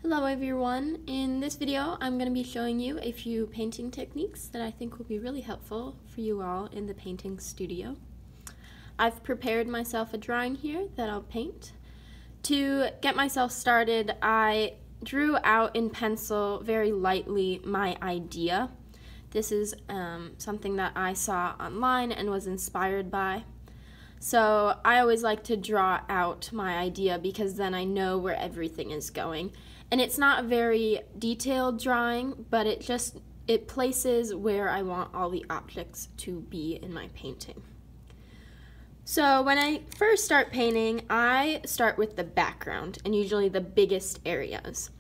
Hello everyone. In this video I'm going to be showing you a few painting techniques that I think will be really helpful for you all in the painting studio. I've prepared myself a drawing here that I'll paint. To get myself started, I drew out in pencil very lightly my idea. This is something that I saw online and was inspired by. So I always like to draw out my idea because then I know where everything is going. And it's not a very detailed drawing, but it places where I want all the objects to be in my painting. So when I first start painting, I start with the background and usually the biggest areas.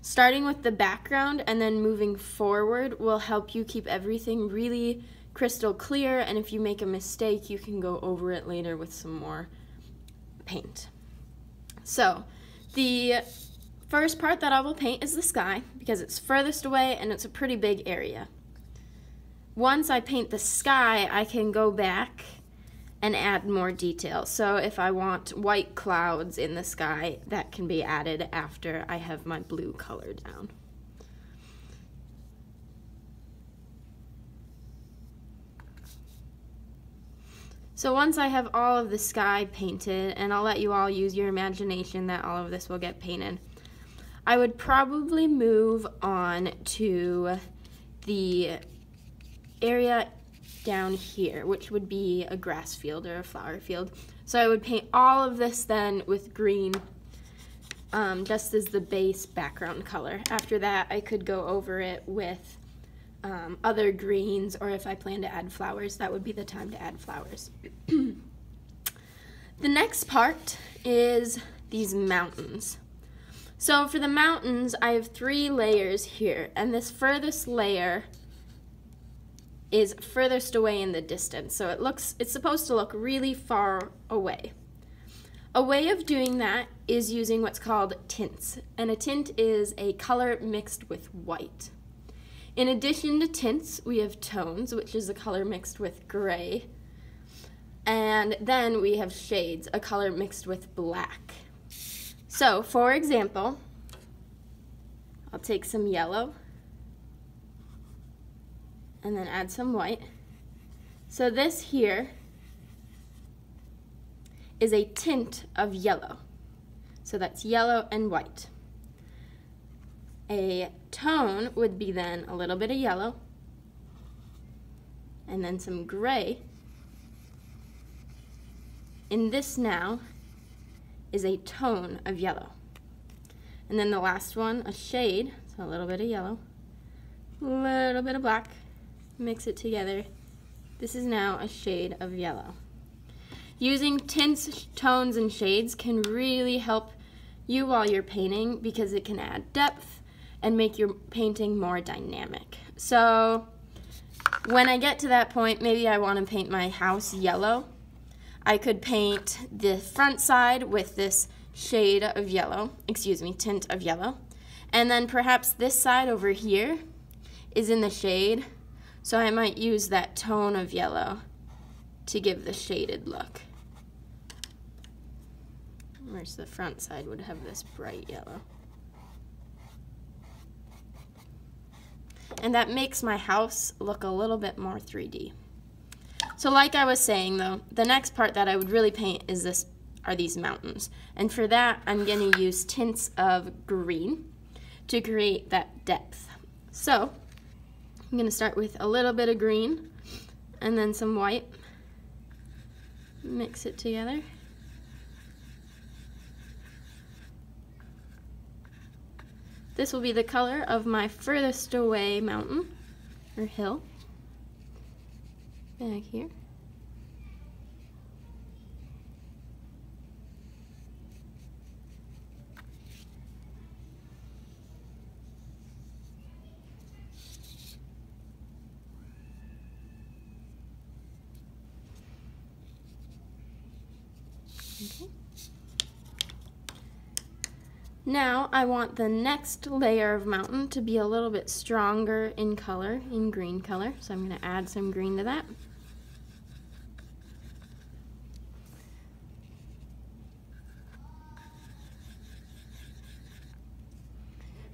Starting with the background and then moving forward will help you keep everything really crystal clear, and if you make a mistake, you can go over it later with some more paint. So the first part that I will paint is the sky because it's furthest away and it's a pretty big area. Once I paint the sky, I can go back and add more detail. So if I want white clouds in the sky, that can be added after I have my blue color down. So once I have all of the sky painted, and I'll let you all use your imagination that all of this will get painted, I would probably move on to the area down here, which would be a grass field or a flower field. So I would paint all of this then with green, just as the base background color. After that, I could go over it with other greens, or if I plan to add flowers, that would be the time to add flowers. The next part is these mountains. So for the mountains, I have 3 layers here, and this furthest layer is furthest away in the distance. So it's supposed to look really far away. A way of doing that is using what's called tints, and a tint is a color mixed with white. In addition to tints, we have tones, which is a color mixed with gray, and then we have shades, a color mixed with black. So, for example, I'll take some yellow and then add some white. So this here is a tint of yellow. So that's yellow and white. A tone would be then a little bit of yellow and then some gray. And this now is a tone of yellow. And then the last one, a shade, so a little bit of yellow, a little bit of black, mix it together. This is now a shade of yellow. Using tints, tones, and shades can really help you while you're painting because it can add depth and make your painting more dynamic. So when I get to that point, maybe I want to paint my house yellow. I could paint the front side with this shade of yellow, tint of yellow, and then perhaps this side over here is in the shade, so I might use that tone of yellow to give the shaded look. Whereas the front side would have this bright yellow. And that makes my house look a little bit more 3D. So like I was saying though, the next part that I would really paint are these mountains. And for that, I'm gonna use tints of green to create that depth. So I'm gonna start with a little bit of green and then some white. Mix it together. This will be the color of my furthest away mountain or hill. Back here. Okay. Now I want the next layer of mountain to be a little bit stronger in color, in green color, so I'm going to add some green to that.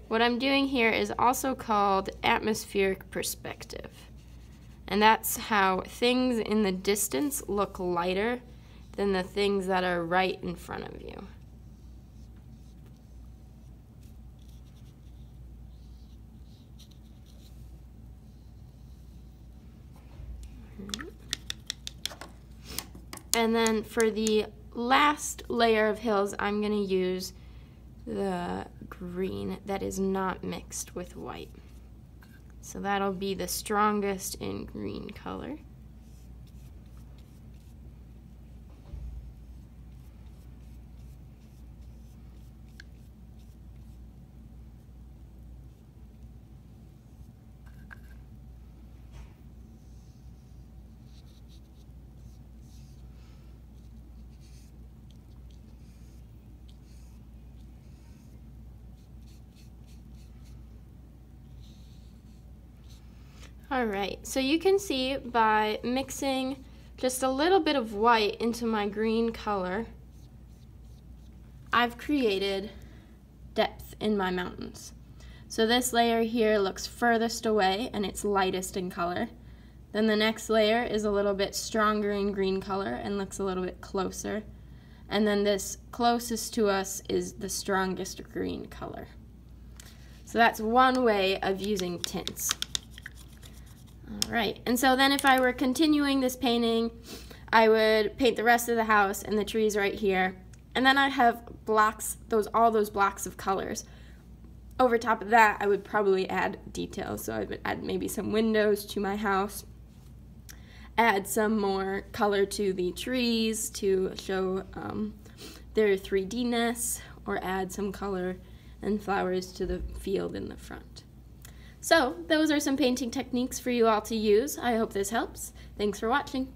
What I'm doing here is also called atmospheric perspective. And that's how things in the distance look lighter than the things that are right in front of you. And then for the last layer of hills, I'm going to use the green that is not mixed with white. So that'll be the strongest in green color. Alright, so you can see by mixing just a little bit of white into my green color, I've created depth in my mountains. So this layer here looks furthest away and it's lightest in color. Then the next layer is a little bit stronger in green color and looks a little bit closer. And then this closest to us is the strongest green color. So that's one way of using tints. Alright, and so then if I were continuing this painting, I would paint the rest of the house and the trees right here. And then I have blocks, all those blocks of colors. Over top of that, I would probably add details. So I would add maybe some windows to my house, add some more color to the trees to show their 3D-ness, or add some color and flowers to the field in the front. So those are some painting techniques for you all to use. I hope this helps. Thanks for watching.